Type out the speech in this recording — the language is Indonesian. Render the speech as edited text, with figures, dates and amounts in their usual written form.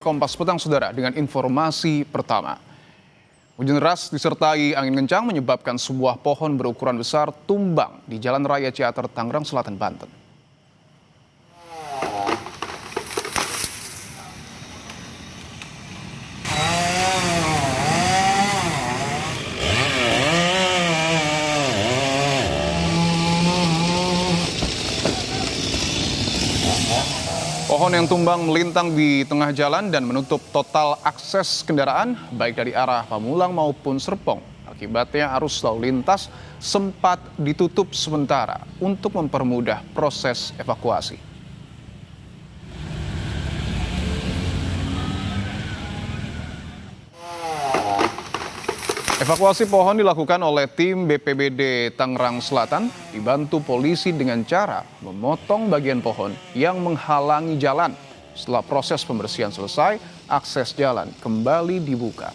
Kompas Petang, Saudara, dengan informasi pertama. Hujan deras disertai angin kencang menyebabkan sebuah pohon berukuran besar tumbang di Jalan Raya Ciater, Tangerang Selatan, Banten. Pohon yang tumbang melintang di tengah jalan dan menutup total akses kendaraan baik dari arah Pamulang maupun Serpong. Akibatnya arus lalu lintas sempat ditutup sementara untuk mempermudah proses evakuasi. Evakuasi pohon dilakukan oleh tim BPBD Tangerang Selatan dibantu polisi dengan cara memotong bagian pohon yang menghalangi jalan. Setelah proses pembersihan selesai, akses jalan kembali dibuka.